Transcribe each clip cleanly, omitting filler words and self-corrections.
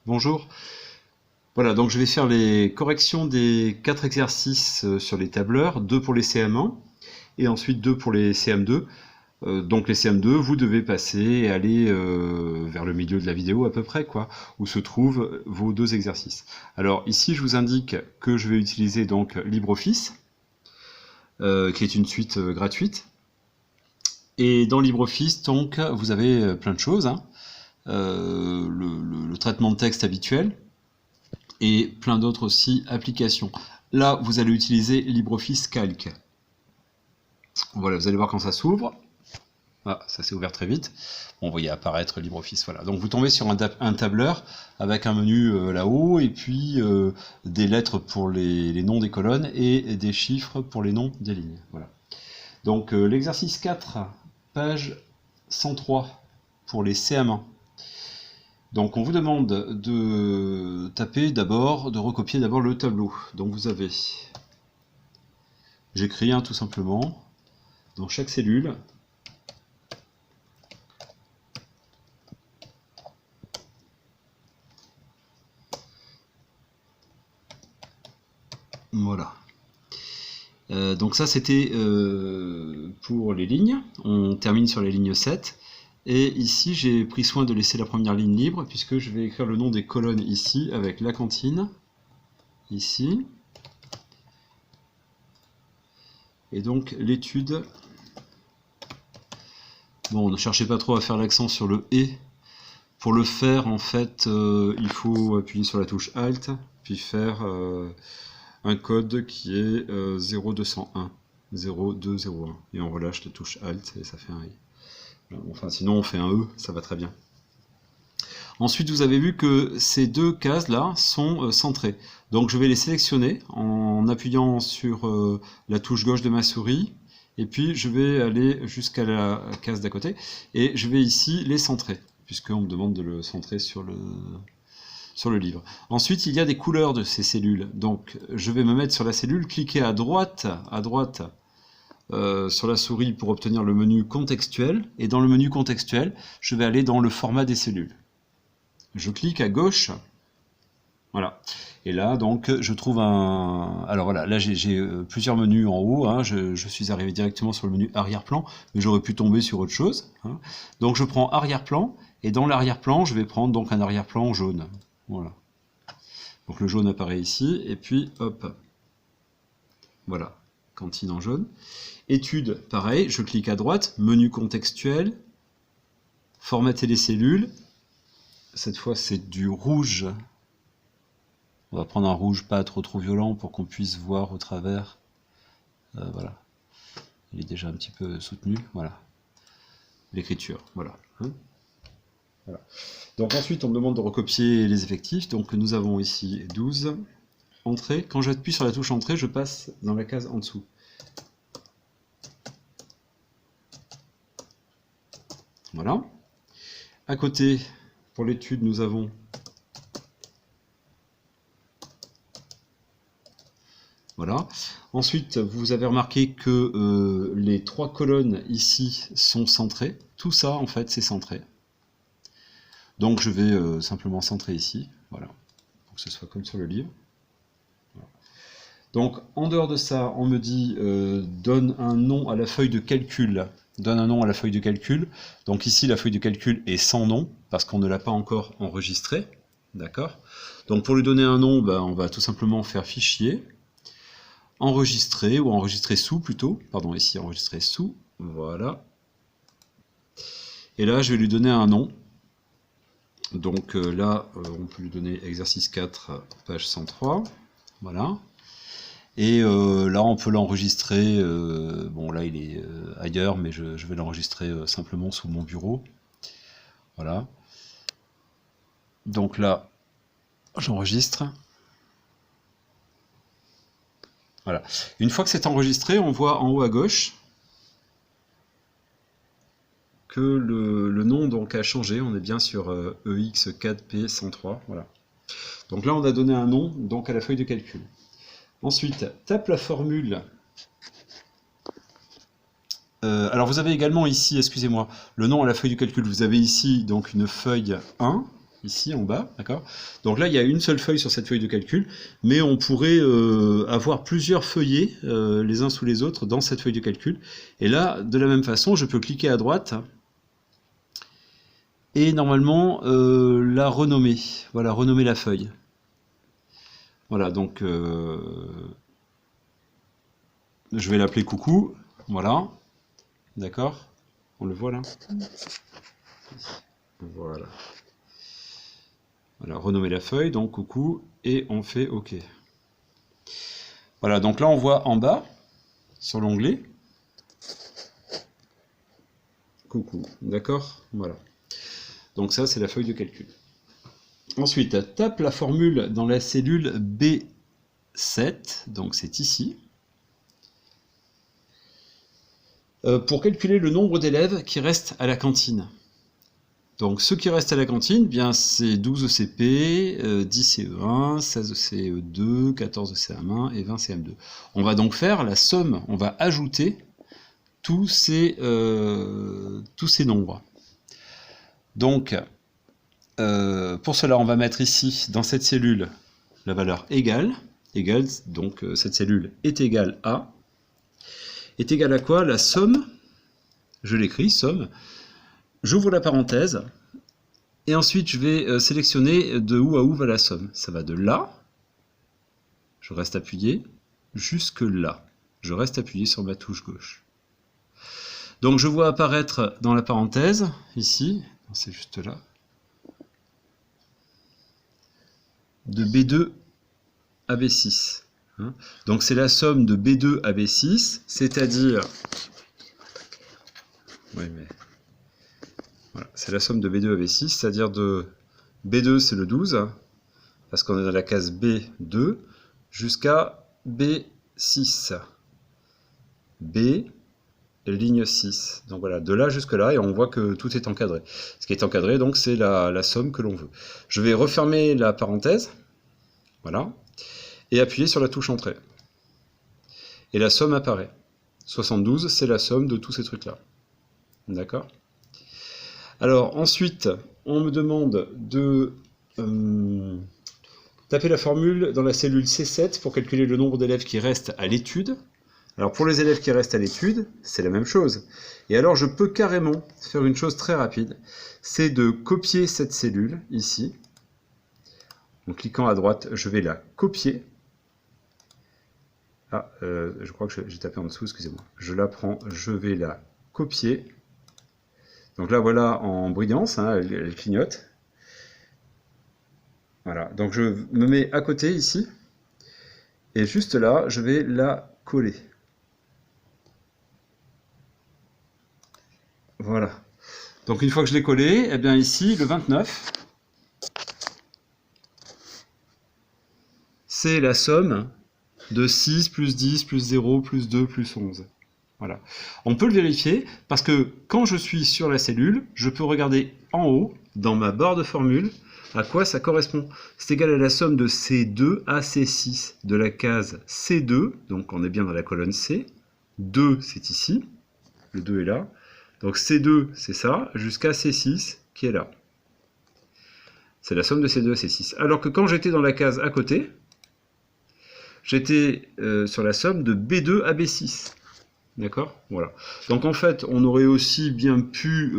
Bonjour. Voilà, donc je vais faire les corrections des 4 exercices sur les tableurs, 2 pour les CM1 et ensuite 2 pour les CM2. Donc les CM2, vous devez passer et aller vers le milieu de la vidéo à peu près, quoi, où se trouvent vos 2 exercices. Alors ici, je vous indique que je vais utiliser donc LibreOffice, qui est une suite gratuite. Et dans LibreOffice, donc, vous avez plein de choses, hein. Le traitement de texte habituel, et plein d'autres aussi applications. Là, vous allez utiliser LibreOffice Calc. Voilà, vous allez voir quand ça s'ouvre. Ah, ça s'est ouvert très vite. Bon, vous voyez apparaître LibreOffice, voilà. Donc vous tombez sur un tableur avec un menu là-haut, et puis des lettres pour les noms des colonnes, et des chiffres pour les noms des lignes. Voilà. Donc l'exercice 4, page 103, pour les CM1. Donc on vous demande de taper d'abord, de recopier d'abord le tableau. Donc vous avez, j'écris tout simplement, dans chaque cellule, voilà. Donc ça c'était pour les lignes, on termine sur la ligne 7. Et ici, j'ai pris soin de laisser la première ligne libre, puisque je vais écrire le nom des colonnes ici, avec la cantine, ici. Et donc, l'étude. Bon, ne cherchez pas trop à faire l'accent sur le « et ». Pour le faire, en fait, il faut appuyer sur la touche Alt, puis faire un code qui est 0201, 0201. Et on relâche la touche Alt, et ça fait un « i ». Enfin, sinon on fait un E, ça va très bien. Ensuite, vous avez vu que ces 2 cases-là sont centrées. Donc je vais les sélectionner en appuyant sur la touche gauche de ma souris, et puis je vais aller jusqu'à la case d'à côté, et je vais ici les centrer, puisqu'on me demande de le centrer sur le livre. Ensuite, il y a des couleurs de ces cellules. Donc je vais me mettre sur la cellule, cliquer à droite, sur la souris pour obtenir le menu contextuel, et dans le menu contextuel, je vais aller dans le format des cellules. Je clique à gauche, voilà, et là donc je trouve alors voilà, là j'ai plusieurs menus en haut, hein. Je suis arrivé directement sur le menu arrière-plan, mais j'aurais pu tomber sur autre chose, hein. Donc je prends arrière-plan, et dans l'arrière-plan, je vais prendre donc un arrière-plan jaune, voilà. Donc le jaune apparaît ici, et puis hop, voilà, cantine en jaune. Études, pareil, je clique à droite, menu contextuel, formater les cellules. Cette fois, c'est du rouge. On va prendre un rouge pas trop violent pour qu'on puisse voir au travers. Voilà. Il est déjà un petit peu soutenu. Voilà. L'écriture. Voilà. Voilà. Donc ensuite, on me demande de recopier les effectifs. Donc nous avons ici 12. Entrée. Quand j'appuie sur la touche entrée, je passe dans la case en dessous. Voilà. À côté, pour l'étude, nous avons voilà. Ensuite, vous avez remarqué que les 3 colonnes ici sont centrées. Tout ça, en fait, c'est centré. Donc je vais simplement centrer ici, voilà, pour que ce soit comme sur le livre. Voilà. Donc en dehors de ça, on me dit donne un nom à la feuille de calcul. Donne un nom à la feuille de calcul. Donc ici, la feuille de calcul est sans nom, parce qu'on ne l'a pas encore enregistrée. D'accord? Donc pour lui donner un nom, on va tout simplement faire fichier, enregistrer, ou enregistrer sous plutôt. Pardon, ici, enregistrer sous. Voilà. Et là, je vais lui donner un nom. Donc là, on peut lui donner exercice 4, page 103. Voilà. Et là, on peut l'enregistrer. Bon, là, il est ailleurs, mais je vais l'enregistrer simplement sous mon bureau. Voilà. Donc là, j'enregistre. Voilà. Une fois que c'est enregistré, on voit en haut à gauche que le nom donc a changé. On est bien sur EX4P103. Voilà. Donc là, on a donné un nom donc à la feuille de calcul. Ensuite, tape la formule. Alors vous avez également ici, excusez-moi, le nom à la feuille de calcul. Vous avez ici donc une feuille 1, ici en bas, d'accord? Donc là, il y a une seule feuille sur cette feuille de calcul, mais on pourrait avoir plusieurs feuillets, les uns sous les autres, dans cette feuille de calcul. Et là, de la même façon, je peux cliquer à droite, et normalement, la renommer. Voilà, renommer la feuille. Voilà, donc, je vais l'appeler coucou, voilà, d'accord? On le voit là? Voilà. Voilà, renommer la feuille, donc coucou, et on fait OK. Voilà, donc là on voit en bas, sur l'onglet, coucou, d'accord? Voilà. Donc ça, c'est la feuille de calcul. Ensuite, tape la formule dans la cellule B7, donc c'est ici, pour calculer le nombre d'élèves qui restent à la cantine. Donc ceux qui restent à la cantine, bien c'est 12 CP, 10 CE1, 16 CE2, 14 CM1 et 20 CM2. On va donc faire la somme, on va ajouter tous ces nombres. Donc, pour cela, on va mettre ici, dans cette cellule, la valeur égale, donc cette cellule est égale à quoi? La somme, je l'écris, somme, j'ouvre la parenthèse, et ensuite je vais sélectionner de où à où va la somme. Ça va de là, je reste appuyé, jusque là. Je reste appuyé sur ma touche gauche. Donc je vois apparaître dans la parenthèse, ici, c'est juste là, de B2 à B6. Donc c'est la somme de B2 à B6, c'est-à-dire... Oui, mais... Voilà, c'est la somme de B2 à B6, c'est-à-dire de B2 c'est le 12, parce qu'on est dans la case B2, jusqu'à B6. B, ligne 6. Donc voilà, de là jusque là, et on voit que tout est encadré. Ce qui est encadré, donc, c'est la somme que l'on veut. Je vais refermer la parenthèse, voilà, et appuyer sur la touche Entrée. Et la somme apparaît. 72, c'est la somme de tous ces trucs-là. D'accord? Alors, ensuite, on me demande de taper la formule dans la cellule C7 pour calculer le nombre d'élèves qui restent à l'étude. Alors, pour les élèves qui restent à l'étude, c'est la même chose. Et alors, je peux carrément faire une chose très rapide, c'est de copier cette cellule, ici. En cliquant à droite, je vais la copier. Ah, je crois que j'ai tapé en dessous, excusez-moi. Je la prends, je vais la copier. Donc là, voilà en brillance, hein, elle clignote. Voilà, donc je me mets à côté ici. Et juste là, je vais la coller. Voilà. Donc une fois que je l'ai collé, eh bien ici, le 29, c'est la somme de 6 plus 10 plus 0 plus 2 plus 11. Voilà. On peut le vérifier parce que quand je suis sur la cellule, je peux regarder en haut, dans ma barre de formule, à quoi ça correspond. C'est égal à la somme de C2 à C6 de la case C2, donc on est bien dans la colonne C. 2, c'est ici, le 2 est là. Donc C2, c'est ça, jusqu'à C6 qui est là. C'est la somme de C2 à C6. Alors que quand j'étais dans la case à côté, j'étais sur la somme de B2 à B6. D'accord? Voilà. Donc en fait, on aurait aussi bien pu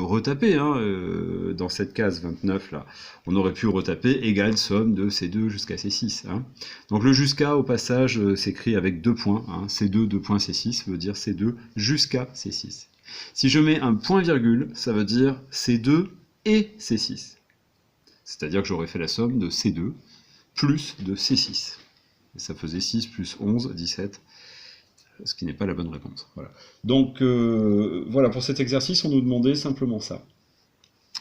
retaper, dans cette case 29 là, on aurait pu retaper égale somme de C2 jusqu'à C6. Hein. Donc le jusqu'à, au passage, s'écrit avec 2 points. Hein. C2, 2 points C6 veut dire C2 jusqu'à C6. Si je mets un point-virgule, ça veut dire C2 et C6. C'est-à-dire que j'aurais fait la somme de C2 plus de C6. Et ça faisait 6 plus 11, 17. Ce qui n'est pas la bonne réponse. Voilà. Donc, voilà, pour cet exercice, on nous demandait simplement ça.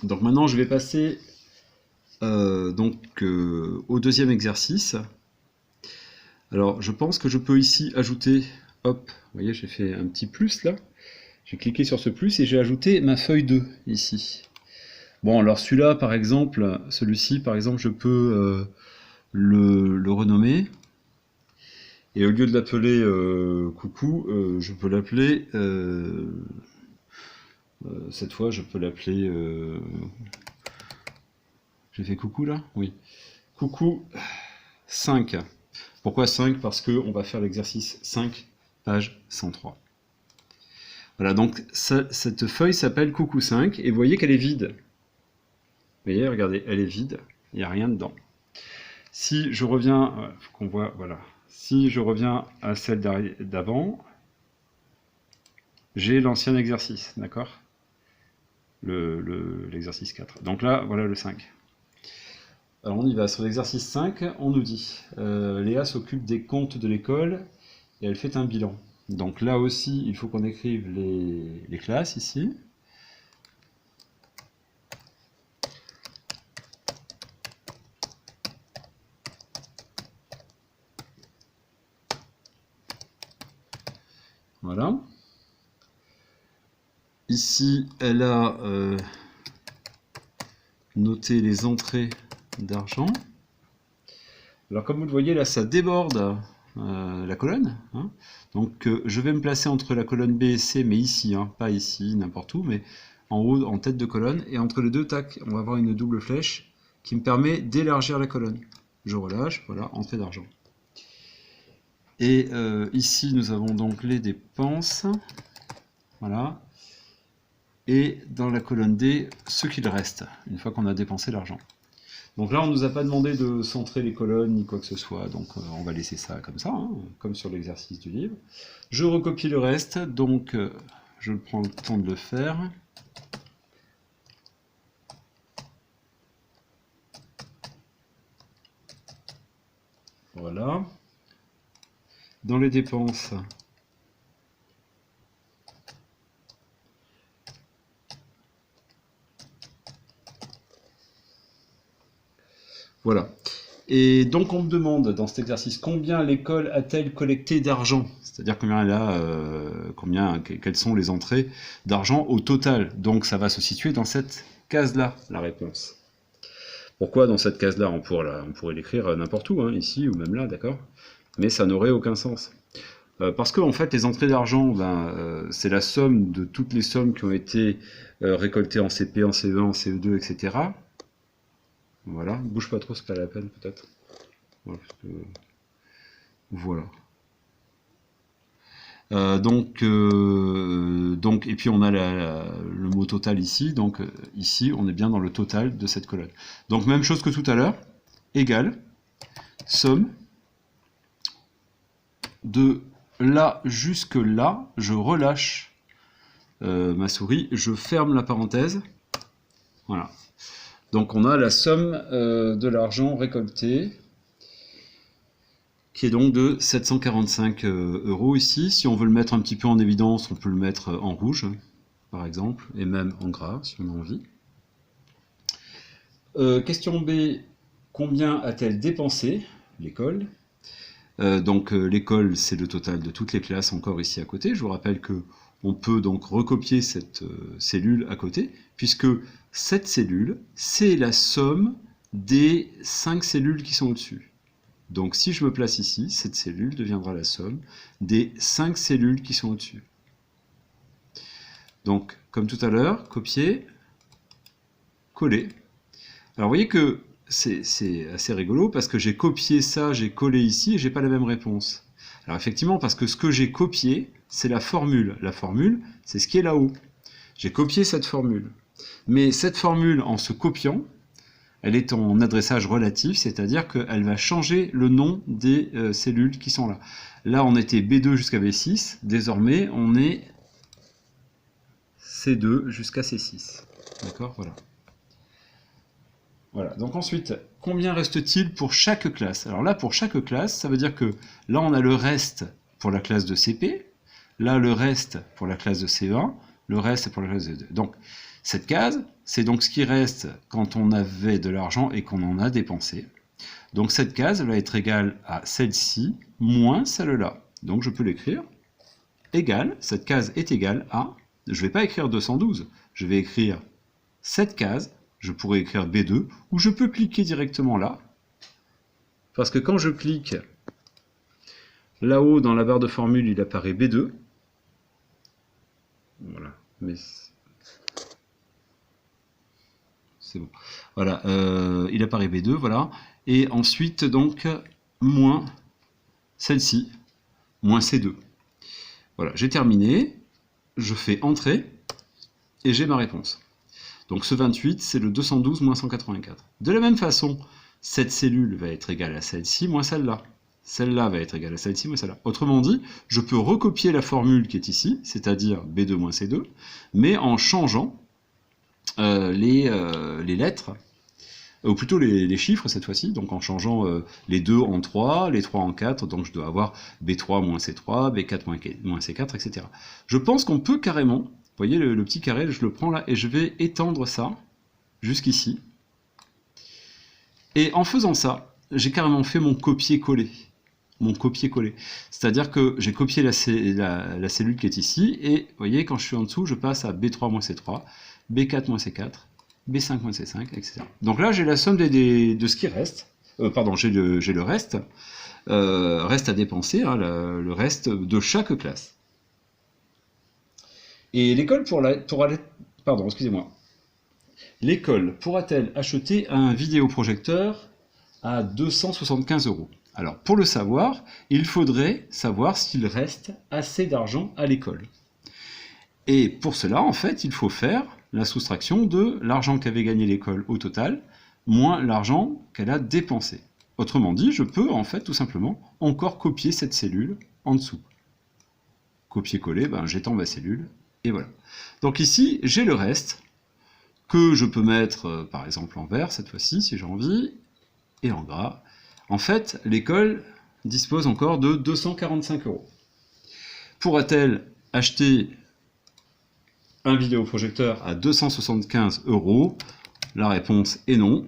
Donc maintenant, je vais passer au deuxième exercice. Alors, je pense que je peux ici ajouter, hop, vous voyez, j'ai fait un petit plus là. J'ai cliqué sur ce plus et j'ai ajouté ma feuille 2 ici. Bon, alors celui-là, par exemple, celui-ci, par exemple, je peux le renommer. Et au lieu de l'appeler coucou, je peux l'appeler, cette fois je peux l'appeler Je fais coucou là? Oui. Coucou 5. Pourquoi 5? Parce qu'on va faire l'exercice 5, page 103. Voilà, donc cette feuille s'appelle coucou 5, et vous voyez qu'elle est vide. Vous voyez, regardez, elle est vide, il n'y a rien dedans. Si je reviens, faut qu'on voit, voilà. Si je reviens à celle d'avant, j'ai l'ancien exercice, d'accord? L'exercice 4. Donc là, voilà le 5. Alors on y va, sur l'exercice 5, on nous dit Léa s'occupe des comptes de l'école et elle fait un bilan. Donc là aussi, il faut qu'on écrive les classes ici. Voilà. Ici, elle a noté les entrées d'argent. Alors comme vous le voyez là, ça déborde la colonne. Hein. Donc je vais me placer entre la colonne B et C, mais ici, hein, pas ici, n'importe où, mais en haut, en tête de colonne. Et entre les deux, tac, on va avoir une double flèche qui me permet d'élargir la colonne. Je relâche, voilà, entrée d'argent. Et ici, nous avons donc les dépenses. Voilà. Et dans la colonne D, ce qu'il reste, une fois qu'on a dépensé l'argent. Donc là, on ne nous a pas demandé de centrer les colonnes ni quoi que ce soit, donc on va laisser ça comme ça, hein, comme sur l'exercice du livre. Je recopie le reste, donc je prends le temps de le faire. Voilà. Dans les dépenses, voilà. Et donc on me demande dans cet exercice combien l'école a-t-elle collecté d'argent, c'est-à-dire combien elle a, quelles sont les entrées d'argent au total. Donc ça va se situer dans cette case-là, la réponse. Pourquoi dans cette case-là? On pourrait l'écrire n'importe où, hein, ici ou même là, d'accord? Mais ça n'aurait aucun sens. Parce que en fait, les entrées d'argent, c'est la somme de toutes les sommes qui ont été récoltées en CP, en CE1, en CE2, etc. Voilà, bouge pas trop, c'est pas la peine peut-être. Voilà. Donc, et puis on a le mot total ici, donc ici on est bien dans le total de cette colonne. Donc même chose que tout à l'heure, égale, somme, de là jusque là, je relâche ma souris, je ferme la parenthèse, voilà. Donc on a la somme de l'argent récolté, qui est donc de 745 € ici. Si on veut le mettre un petit peu en évidence, on peut le mettre en rouge, par exemple, et même en gras, si on a envie. Question B, combien a-t-elle dépensé, l'école? Donc l'école, c'est le total de toutes les classes encore ici à côté. Je vous rappelle que on peut donc recopier cette cellule à côté, puisque cette cellule, c'est la somme des 5 cellules qui sont au-dessus. Donc si je me place ici, cette cellule deviendra la somme des 5 cellules qui sont au-dessus. Donc, comme tout à l'heure, copier, coller. Alors vous voyez que c'est assez rigolo parce que j'ai copié ça, j'ai collé ici et j'ai pas la même réponse. Alors effectivement, parce que ce que j'ai copié, c'est la formule. La formule, c'est ce qui est là-haut. J'ai copié cette formule. Mais cette formule, en se copiant, elle est en adressage relatif, c'est-à-dire qu'elle va changer le nom des cellules qui sont là. Là, on était B2 jusqu'à B6. Désormais, on est C2 jusqu'à C6. D'accord, voilà. Voilà, donc ensuite, combien reste-t-il pour chaque classe? Alors là, pour chaque classe, ça veut dire que là, on a le reste pour la classe de CP, là, le reste pour la classe de CE1, le reste pour la classe de CE2. Donc, cette case, c'est donc ce qui reste quand on avait de l'argent et qu'on en a dépensé. Donc cette case va être égale à celle-ci moins celle-là. Donc je peux l'écrire, égale, cette case est égale à, je ne vais pas écrire 212, je vais écrire cette case, je pourrais écrire B2, ou je peux cliquer directement là, parce que quand je clique là-haut dans la barre de formule, il apparaît B2. Voilà, mais c'est bon. Voilà, il apparaît B2, voilà. Et ensuite, donc, moins celle-ci, moins C2. Voilà, j'ai terminé. Je fais Entrée et j'ai ma réponse. Donc ce 28, c'est le 212 moins 184. De la même façon, cette cellule va être égale à celle-ci moins celle-là. Celle-là va être égale à celle-ci moins celle-là. Autrement dit, je peux recopier la formule qui est ici, c'est-à-dire B2 moins C2, mais en changeant les lettres, ou plutôt les chiffres cette fois-ci, donc en changeant les 2 en 3, les 3 en 4, donc je dois avoir B3 moins C3, B4 moins C4, etc. Je pense qu'on peut carrément, vous voyez le petit carré, je le prends là et je vais étendre ça jusqu'ici. Et en faisant ça, j'ai carrément fait mon copier-coller. Mon copier-coller. C'est-à-dire que j'ai copié la cellule qui est ici, et vous voyez, quand je suis en dessous, je passe à B3 moins C3, B4 moins C4, B5 moins C5, etc. Donc là, j'ai la somme de ce qui reste. Pardon, j'ai le reste. Reste à dépenser, hein, le reste de chaque classe. Et l'école pardon, excusez-moi. L'école pourra-t-elle acheter un vidéoprojecteur à 275 €? Alors, pour le savoir, il faudrait savoir s'il reste assez d'argent à l'école. Et pour cela, en fait, il faut faire la soustraction de l'argent qu'avait gagné l'école au total, moins l'argent qu'elle a dépensé. Autrement dit, je peux, en fait, tout simplement, encore copier cette cellule en dessous. Copier-coller, ben, j'étends ma cellule, et voilà. Donc ici, j'ai le reste, que je peux mettre, par exemple, en vert, cette fois-ci, si j'ai envie, et en gras. En fait, l'école dispose encore de 245 €. Pourra-t-elle acheter un vidéoprojecteur à 275 €? La réponse est non.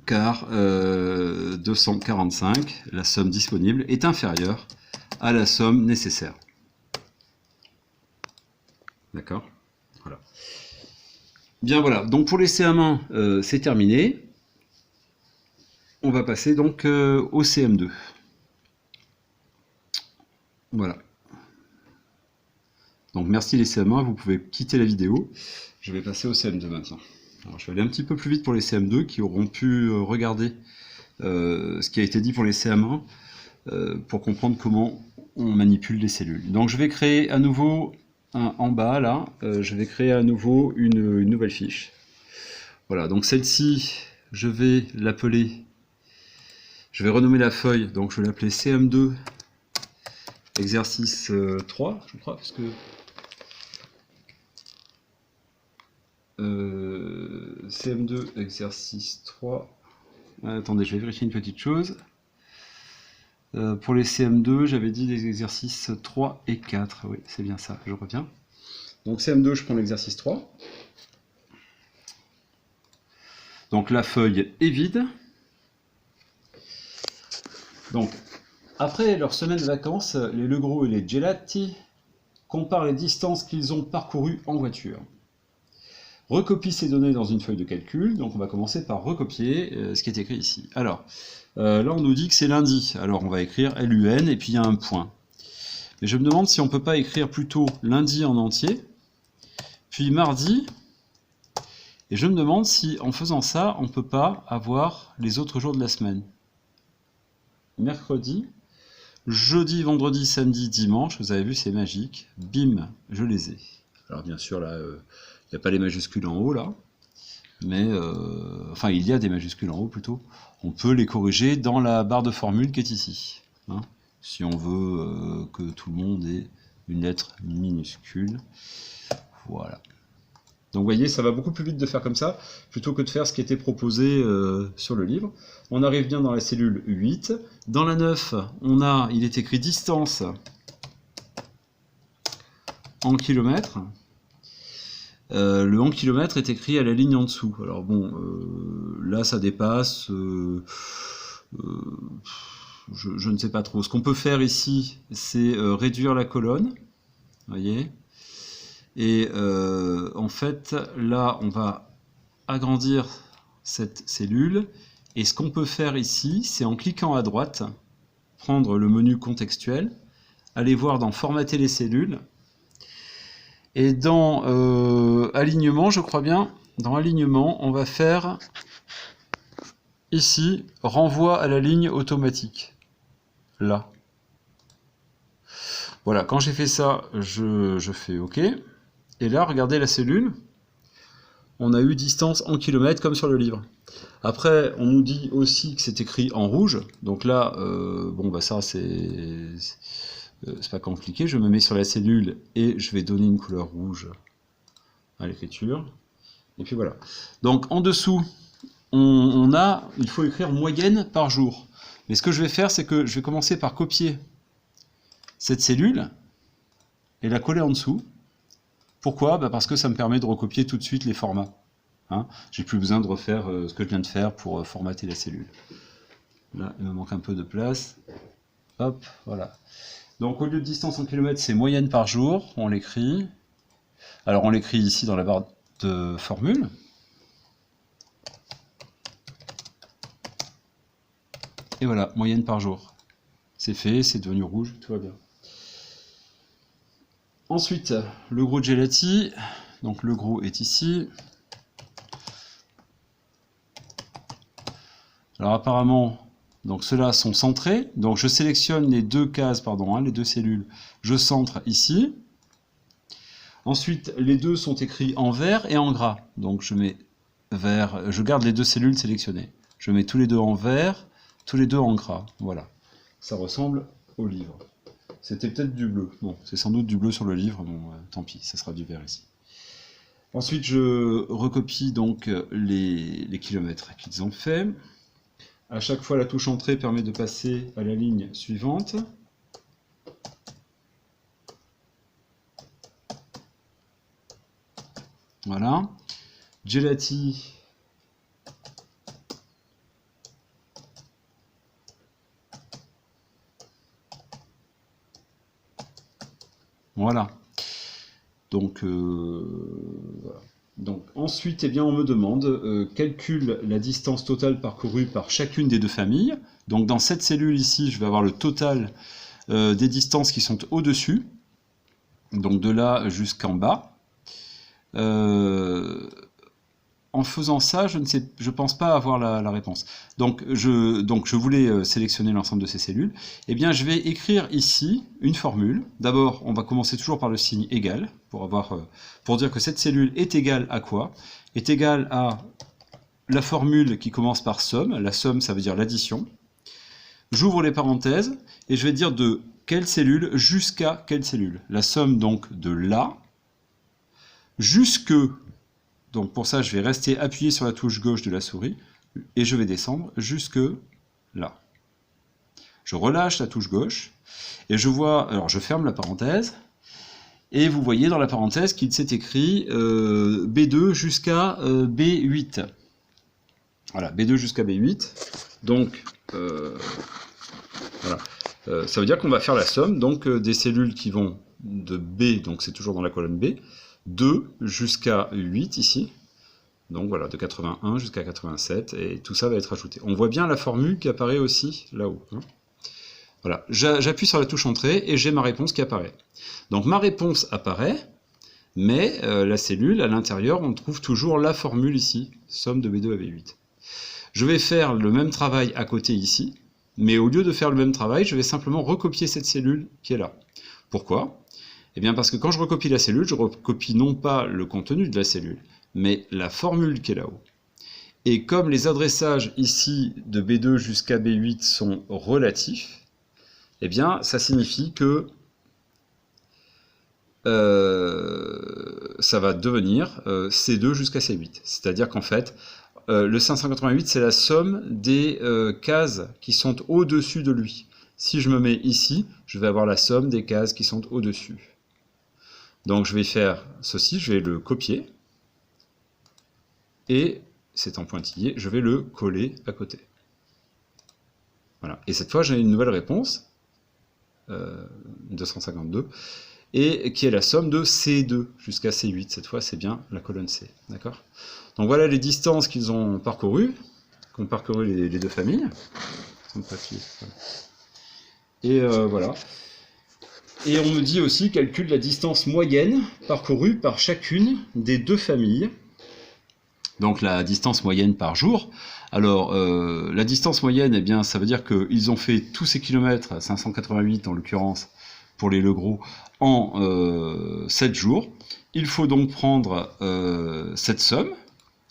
Car 245, la somme disponible, est inférieure à la somme nécessaire. D'accord ? Voilà. Bien voilà, donc pour les CM1, c'est terminé. On va passer donc au CM2. Voilà. Donc merci les CM1, vous pouvez quitter la vidéo. Je vais passer au CM2 maintenant. Alors je vais aller un petit peu plus vite pour les CM2 qui auront pu regarder ce qui a été dit pour les CM1 pour comprendre comment on manipule les cellules. Donc je vais créer à nouveau en bas là, je vais créer à nouveau une nouvelle fiche. Voilà, donc celle-ci, je vais l'appeler, je vais renommer la feuille, donc je vais l'appeler CM2 exercice 3, je crois, parce que CM2 exercice 3. Attendez, je vais vérifier une petite chose. Pour les CM2, j'avais dit les exercices 3 et 4. Oui, c'est bien ça, je reviens. Donc CM2, je prends l'exercice 3. Donc la feuille est vide. Donc, après leur semaine de vacances, les Legros et les Gelati comparent les distances qu'ils ont parcourues en voiture. Recopie ces données dans une feuille de calcul. Donc on va commencer par recopier ce qui est écrit ici. Alors, là on nous dit que c'est lundi. Alors on va écrire LUN et puis il y a un point. Mais je me demande si on ne peut pas écrire plutôt lundi en entier, puis mardi. Et je me demande si en faisant ça, on ne peut pas avoir les autres jours de la semaine. Mercredi, jeudi, vendredi, samedi, dimanche. Vous avez vu, c'est magique. Bim, je les ai. Alors bien sûr là... il n'y a pas les majuscules en haut là, mais enfin il y a des majuscules en haut plutôt. On peut les corriger dans la barre de formule qui est ici, hein, si on veut que tout le monde ait une lettre minuscule. Voilà. Donc vous voyez, ça va beaucoup plus vite de faire comme ça, plutôt que de faire ce qui était proposé sur le livre. On arrive bien dans la cellule 8. Dans la 9, il est écrit distance en kilomètres. Le en km est écrit à la ligne en dessous. Alors bon, là ça dépasse, je ne sais pas trop. Ce qu'on peut faire ici, c'est réduire la colonne, voyez. Et en fait, là on va agrandir cette cellule. Et ce qu'on peut faire ici, c'est en cliquant à droite, prendre le menu contextuel, aller voir dans formater les cellules, Et dans alignement, je crois bien, dans alignement, on va faire ici, renvoi à la ligne automatique. Là. Voilà, quand j'ai fait ça, je fais OK. Et là, regardez la cellule. On a eu distance en kilomètres comme sur le livre. Après, on nous dit aussi que c'est écrit en rouge. Donc là, bon, bah ça, c'est pas compliqué. Je me mets sur la cellule et je vais donner une couleur rouge à l'écriture. Et puis voilà. Donc en dessous, il faut écrire moyenne par jour. Mais ce que je vais faire, c'est que je vais commencer par copier cette cellule et la coller en dessous. Pourquoi? Bah parce que ça me permet de recopier tout de suite les formats. Hein, j'ai plus besoin de refaire ce que je viens de faire pour formater la cellule. Là, il me manque un peu de place. Hop, voilà. Donc au lieu de distance en kilomètres, c'est moyenne par jour. On l'écrit. Alors on l'écrit ici dans la barre de formule. Et voilà, moyenne par jour. C'est fait, c'est devenu rouge, tout va bien. Ensuite, le gros de Gelati. Donc le gros est ici. Alors apparemment, donc ceux-là sont centrés. Donc je sélectionne les deux cases, pardon, les deux cellules. Je centre ici. Ensuite, les deux sont écrits en vert et en gras. Donc je mets vert, je garde les deux cellules sélectionnées. Je mets tous les deux en vert, tous les deux en gras. Voilà. Ça ressemble au livre. C'était peut-être du bleu. Bon, c'est sans doute du bleu sur le livre. Bon, tant pis, ça sera du vert ici. Ensuite, je recopie donc les kilomètres qu'ils ont fait. À chaque fois, la touche entrée permet de passer à la ligne suivante. Voilà. Gelati. Voilà. Donc, voilà. Donc, ensuite, eh bien, on me demande, calcule la distance totale parcourue par chacune des deux familles. Donc, dans cette cellule ici, je vais avoir le total des distances qui sont au-dessus. Donc, de là jusqu'en bas. En faisant ça, je pense pas avoir la réponse. Donc je voulais sélectionner l'ensemble de ces cellules. Eh bien, je vais écrire ici une formule. D'abord, on va commencer toujours par le signe égal, pour dire que cette cellule est égale à quoi? Est égale à la formule qui commence par somme. La somme, ça veut dire l'addition. J'ouvre les parenthèses, et je vais dire de quelle cellule jusqu'à quelle cellule. La somme, donc, de là, jusque... Donc pour ça, je vais rester appuyé sur la touche gauche de la souris et je vais descendre jusque là. Je relâche la touche gauche et je vois, alors je ferme la parenthèse et vous voyez dans la parenthèse qu'il s'est écrit B2 jusqu'à B8. Voilà, B2 jusqu'à B8. Donc voilà, ça veut dire qu'on va faire la somme donc des cellules qui vont de B, donc c'est toujours dans la colonne B, 2 jusqu'à 8 ici, donc voilà, de 81 jusqu'à 87, et tout ça va être ajouté. On voit bien la formule qui apparaît aussi là-haut. Hein. Voilà, j'appuie sur la touche entrée et j'ai ma réponse qui apparaît. Donc ma réponse apparaît, mais la cellule, à l'intérieur, on trouve toujours la formule ici, somme de B2 à B8. Je vais faire le même travail à côté ici, mais au lieu de faire le même travail, je vais simplement recopier cette cellule qui est là. Pourquoi ? Eh bien parce que quand je recopie la cellule, je recopie non pas le contenu de la cellule, mais la formule qui est là-haut. Et comme les adressages ici de B2 jusqu'à B8 sont relatifs, eh bien ça signifie que ça va devenir C2 jusqu'à C8. C'est-à-dire qu'en fait, le 588, c'est la somme des cases qui sont au-dessus de lui. Si je me mets ici, je vais avoir la somme des cases qui sont au-dessus. Donc je vais faire ceci, je vais le copier, et c'est en pointillé, je vais le coller à côté. Voilà. Et cette fois, j'ai une nouvelle réponse, 252, et qui est la somme de C2 jusqu'à C8. Cette fois, c'est bien la colonne C. D'accord ? Donc voilà les distances qu'ils ont parcourues, qu'ont parcouru les deux familles. Et voilà. Et on me dit aussi calcule la distance moyenne parcourue par chacune des deux familles. Donc la distance moyenne par jour. Alors la distance moyenne, eh bien, ça veut dire qu'ils ont fait tous ces kilomètres, 588 en l'occurrence pour les Legros, en 7 jours. Il faut donc prendre cette somme,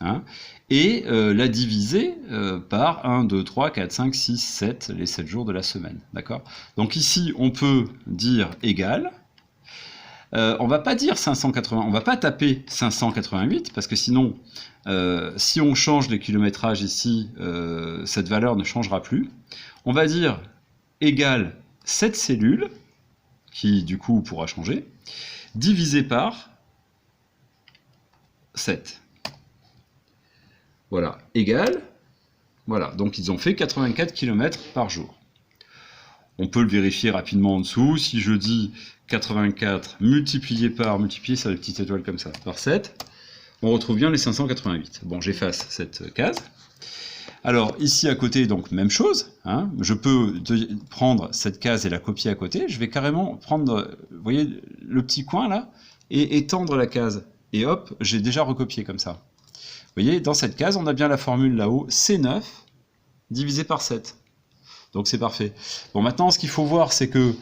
hein, et la diviser par 1, 2, 3, 4, 5, 6, 7, les 7 jours de la semaine. D'accord ? Donc ici, on peut dire égal. On va pas dire 580, on va pas taper 588, parce que sinon, si on change les kilométrages ici, cette valeur ne changera plus. On va dire égal cette cellule, qui du coup pourra changer, divisé par 7. Voilà, égal, voilà, donc ils ont fait 84 km par jour. On peut le vérifier rapidement en dessous. Si je dis 84 multiplié ça la petite étoile comme ça, par 7, on retrouve bien les 588. Bon, j'efface cette case. Alors, ici à côté, donc, même chose. Hein, je peux prendre cette case et la copier à côté. Je vais carrément prendre, vous voyez, le petit coin là, et étendre la case. Et hop, j'ai déjà recopié comme ça. Vous voyez, dans cette case, on a bien la formule là-haut, C9 divisé par 7. Donc c'est parfait. Bon, maintenant, ce qu'il faut voir, c'est que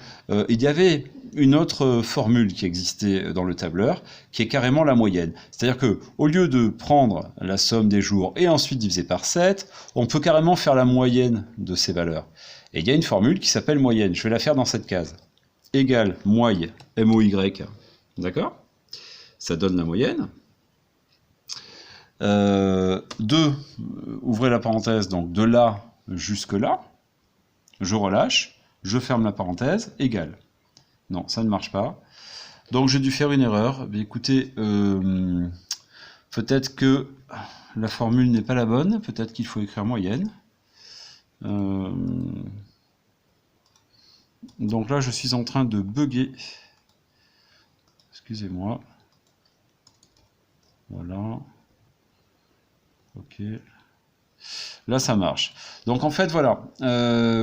il y avait une autre formule qui existait dans le tableur, qui est carrément la moyenne. C'est-à-dire que au lieu de prendre la somme des jours et ensuite diviser par 7, on peut carrément faire la moyenne de ces valeurs. Et il y a une formule qui s'appelle moyenne. Je vais la faire dans cette case. Égale moy, M-O-Y. D'accord ? Ça donne la moyenne. 2, ouvrez la parenthèse, donc de là jusque là. Je relâche, je ferme la parenthèse, égal. Non, ça ne marche pas. Donc j'ai dû faire une erreur. Mais écoutez, peut-être que la formule n'est pas la bonne, peut-être qu'il faut écrire moyenne. Donc là, je suis en train de bugger. Excusez-moi. Voilà. Ok. Là, ça marche. Donc, en fait, voilà.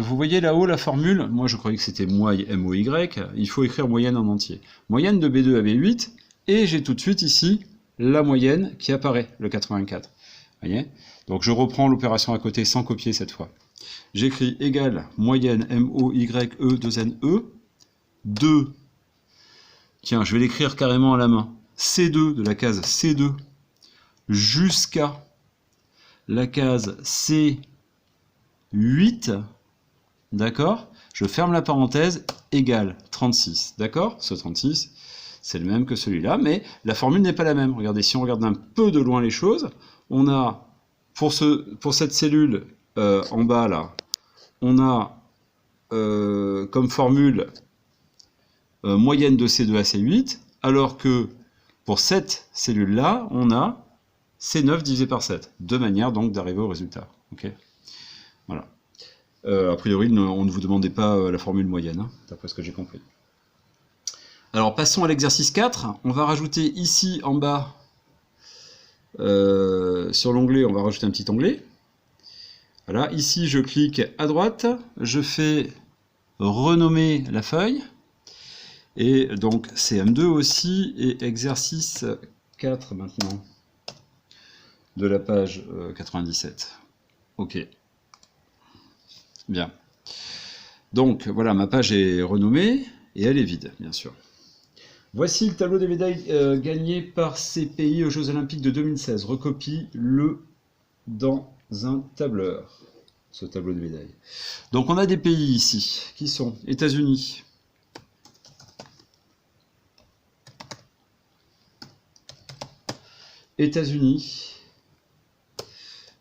Vous voyez là-haut la formule. Moi, je croyais que c'était moy, M-O-Y. Il faut écrire moyenne en entier. Moyenne de B2 à B8. Et j'ai tout de suite ici la moyenne qui apparaît, le 84. Vous voyez ? Donc, je reprends l'opération à côté sans copier cette fois. J'écris égal moyenne M-O-Y-E 2N-E 2. Tiens, je vais l'écrire carrément à la main. C2 de la case C2 jusqu'à la case C8, d'accord? Je ferme la parenthèse, égale 36, d'accord? Ce 36, c'est le même que celui-là, mais la formule n'est pas la même. Regardez, si on regarde un peu de loin les choses, on a, pour cette cellule en bas, là, on a comme formule moyenne de C2 à C8, alors que pour cette cellule-là, on a C9 divisé par 7. Deux manières donc d'arriver au résultat. Okay, voilà. A priori, on ne vous demandait pas la formule moyenne, hein, d'après ce que j'ai compris. Alors, passons à l'exercice 4. On va rajouter ici en bas, sur l'onglet, on va rajouter un petit onglet. Voilà, ici, je clique à droite, je fais renommer la feuille. Et donc, CM2 aussi, et exercice 4 maintenant. De la page 97. Ok. Bien. Donc, voilà, ma page est renommée, et elle est vide, bien sûr. Voici le tableau des médailles gagnées par ces pays aux Jeux Olympiques de 2016. Recopie-le dans un tableur, ce tableau de médailles. Donc, on a des pays ici, qui sont États-Unis,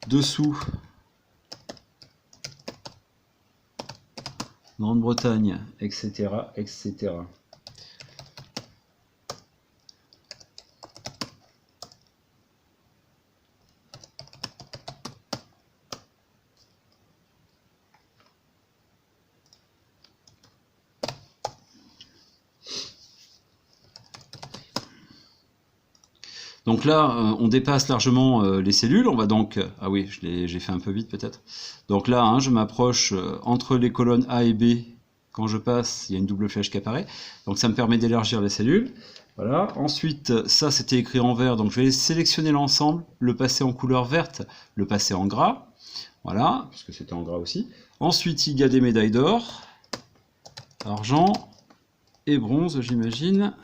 dessous, Grande-Bretagne, etc., etc. Donc là, on dépasse largement les cellules. On va donc... ah oui, j'ai fait un peu vite peut-être. Donc là, hein, je m'approche entre les colonnes A et B Quand je passe, il y a une double flèche qui apparaît. Donc ça me permet d'élargir les cellules. Voilà. Ensuite, ça c'était écrit en vert. Donc je vais sélectionner l'ensemble, le passer en couleur verte, le passer en gras. Voilà, puisque c'était en gras aussi. Ensuite, il y a des médailles d'or, argent et bronze, j'imagine.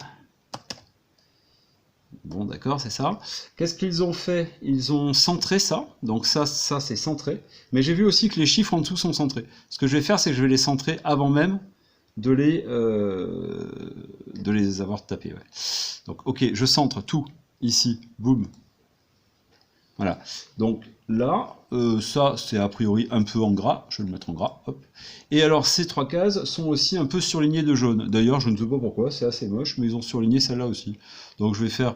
Bon, d'accord, c'est ça. Qu'est-ce qu'ils ont fait? Ils ont centré ça. Donc ça c'est centré. Mais j'ai vu aussi que les chiffres en dessous sont centrés. Ce que je vais faire, c'est que je vais les centrer avant même de les avoir tapés. Ouais. Donc, ok, je centre tout ici. Boum. Voilà. Donc là, ça c'est a priori un peu en gras. Je vais le mettre en gras. Hop. Et alors ces trois cases sont aussi un peu surlignées de jaune. D'ailleurs, je ne sais pas pourquoi, c'est assez moche, mais ils ont surligné celle-là aussi. Donc je vais faire...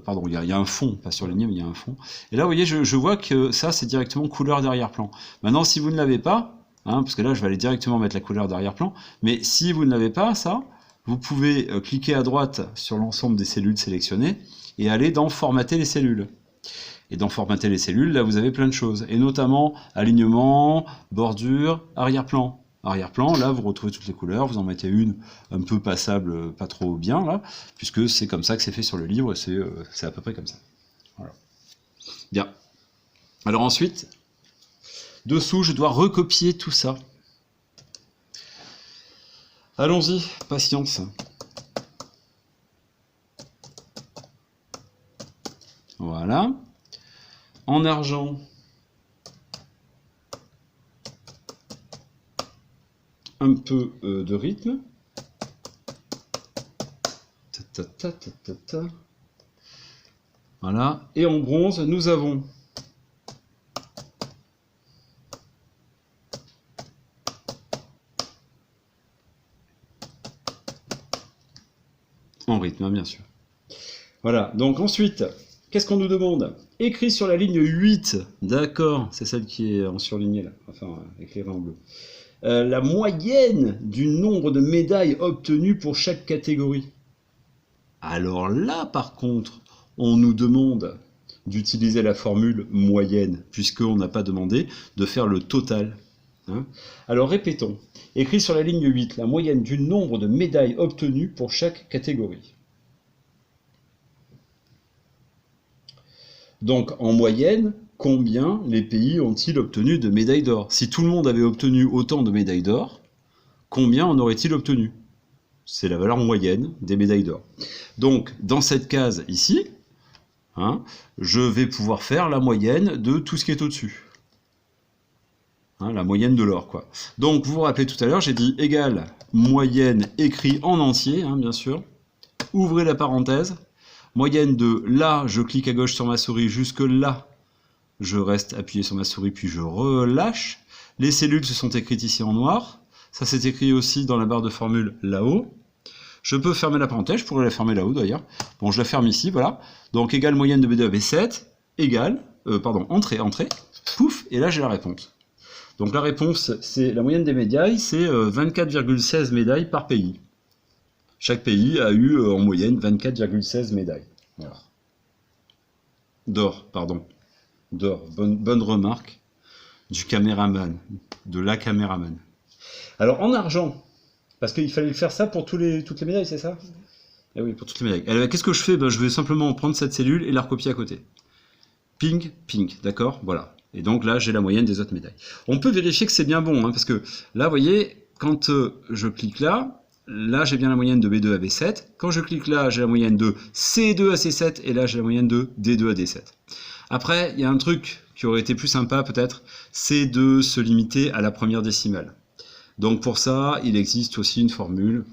pardon, il y a un fond, pas surligné, mais il y a un fond. Et là, vous voyez, je vois que ça, c'est directement couleur d'arrière-plan. Maintenant, si vous ne l'avez pas, hein, parce que là, je vais aller directement mettre la couleur d'arrière-plan, mais si vous ne l'avez pas, ça, vous pouvez cliquer à droite sur l'ensemble des cellules sélectionnées et aller dans Formater les cellules. Et dans Formater les cellules, là, vous avez plein de choses. Et notamment, alignement, bordure, arrière-plan. Arrière-plan, là, vous retrouvez toutes les couleurs. Vous en mettez une un peu passable, pas trop bien, là, puisque c'est comme ça que c'est fait sur le livre. C'est à peu près comme ça. Voilà. Bien. Alors ensuite, dessous, je dois recopier tout ça. Allons-y, patience. Voilà. En argent, un peu de rythme. Ta, ta, ta, ta, ta. Voilà. Et en bronze, nous avons en rythme, hein, bien sûr. Voilà. Donc ensuite, qu'est-ce qu'on nous demande? Écrit sur la ligne 8, d'accord, c'est celle qui est en surligné là, enfin éclairée en bleu. La moyenne du nombre de médailles obtenues pour chaque catégorie. Alors là, par contre, on nous demande d'utiliser la formule moyenne, puisqu'on n'a pas demandé de faire le total. Hein. Alors répétons, écrit sur la ligne 8, la moyenne du nombre de médailles obtenues pour chaque catégorie. Donc, en moyenne, combien les pays ont-ils obtenu de médailles d'or? Si tout le monde avait obtenu autant de médailles d'or, combien en aurait-il obtenu? C'est la valeur moyenne des médailles d'or. Donc, dans cette case ici, hein, je vais pouvoir faire la moyenne de tout ce qui est au-dessus. Hein, la moyenne de l'or, quoi. Donc, vous vous rappelez tout à l'heure, j'ai dit égal moyenne écrit en entier, hein, bien sûr. Ouvrez la parenthèse. Moyenne de là, je clique à gauche sur ma souris, jusque là, je reste appuyé sur ma souris, puis je relâche. Les cellules se sont écrites ici en noir. Ça s'est écrit aussi dans la barre de formule là-haut. Je peux fermer la parenthèse, je pourrais la fermer là-haut d'ailleurs. Bon, je la ferme ici, voilà. Donc, égale moyenne de B2 AB7, égale, entrée, pouf, et là j'ai la réponse. Donc la réponse, c'est la moyenne des médailles, c'est 24,16 médailles par pays. Chaque pays a eu en moyenne 24,16 médailles. Voilà. D'or, pardon. D'or. Bonne remarque du caméraman, de la caméraman. Alors en argent, parce qu'il fallait faire ça pour toutes les médailles, c'est ça? Ah oui, pour toutes les médailles. Alors qu'est-ce que je fais? Je vais simplement prendre cette cellule et la recopier à côté. Ping, ping, d'accord? Voilà. Et donc là, j'ai la moyenne des autres médailles. On peut vérifier que c'est bien bon, hein, parce que là, vous voyez, quand je clique là, j'ai bien la moyenne de B2 à B7. Quand je clique là, j'ai la moyenne de C2 à C7, et là, j'ai la moyenne de D2 à D7. Après, il y a un truc qui aurait été plus sympa, peut-être, c'est de se limiter à la première décimale. Donc pour ça, il existe aussi une formule.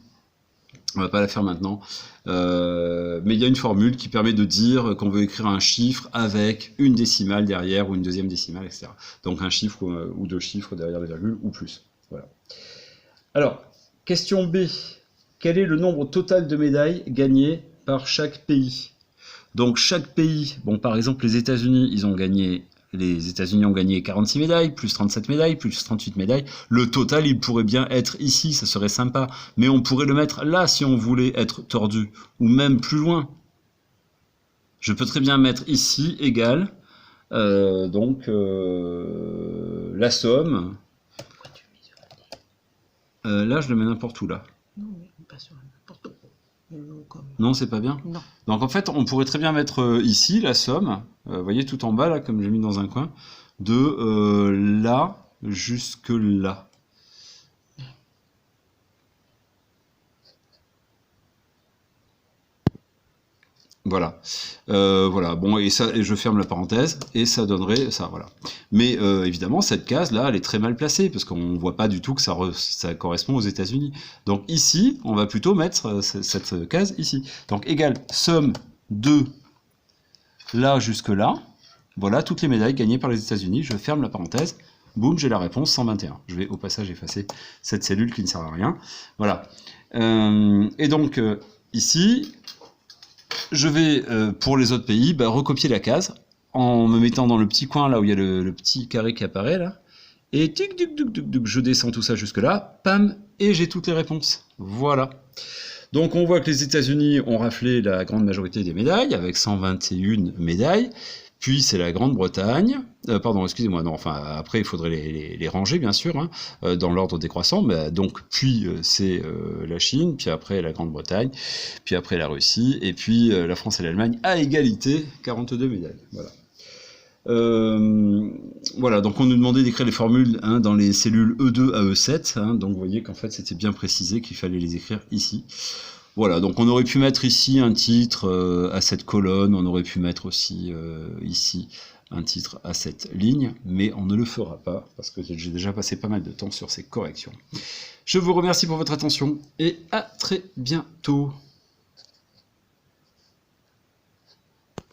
On va pas la faire maintenant, mais il y a une formule qui permet de dire qu'on veut écrire un chiffre avec une décimale derrière ou une deuxième décimale, etc. Donc un chiffre ou deux chiffres derrière la virgule ou plus. Voilà. Alors, question B. Quel est le nombre total de médailles gagnées par chaque pays? Donc chaque pays, bon par exemple les États-Unis, les États-Unis ont gagné 46 médailles, plus 37 médailles, plus 38 médailles. Le total, il pourrait bien être ici, ça serait sympa. Mais on pourrait le mettre là si on voulait être tordu, ou même plus loin. Je peux très bien mettre ici, égal, la somme. Là, je le mets n'importe où, là. Non, mais pas sur n'importe où. Comme... Non, c'est pas bien? Non. Donc en fait, on pourrait très bien mettre ici la somme, vous voyez, tout en bas, là, comme j'ai mis dans un coin, de là jusque là. Voilà. Voilà. Bon, et ça, et je ferme la parenthèse, et ça donnerait ça, voilà. Mais évidemment, cette case-là, elle est très mal placée, parce qu'on ne voit pas du tout que ça correspond aux États-Unis. Donc ici, on va plutôt mettre cette case ici. Donc égal somme de là jusque là. Voilà toutes les médailles gagnées par les États-Unis. Je ferme la parenthèse. Boum, j'ai la réponse 121. Je vais au passage effacer cette cellule qui ne sert à rien. Voilà. Et donc ici, je vais, pour les autres pays, recopier la case en me mettant dans le petit coin là où il y a le petit carré qui apparaît là. Et tic, tic, tic, tic, tic, je descends tout ça jusque là. Pam, et j'ai toutes les réponses. Voilà. Donc on voit que les États-Unis ont raflé la grande majorité des médailles, avec 121 médailles. Puis c'est la Grande-Bretagne, pardon, excusez-moi, non, enfin après il faudrait les ranger bien sûr, hein, dans l'ordre décroissant, donc puis c'est la Chine, puis après la Grande-Bretagne, puis après la Russie, et puis la France et l'Allemagne à égalité, 42 médailles, voilà. Voilà, donc on nous demandait d'écrire les formules dans les cellules E2 à E7, donc vous voyez qu'en fait c'était bien précisé qu'il fallait les écrire ici. Voilà, donc on aurait pu mettre ici un titre à cette colonne, on aurait pu mettre aussi ici un titre à cette ligne, mais on ne le fera pas, parce que j'ai déjà passé pas mal de temps sur ces corrections. Je vous remercie pour votre attention, et à très bientôt.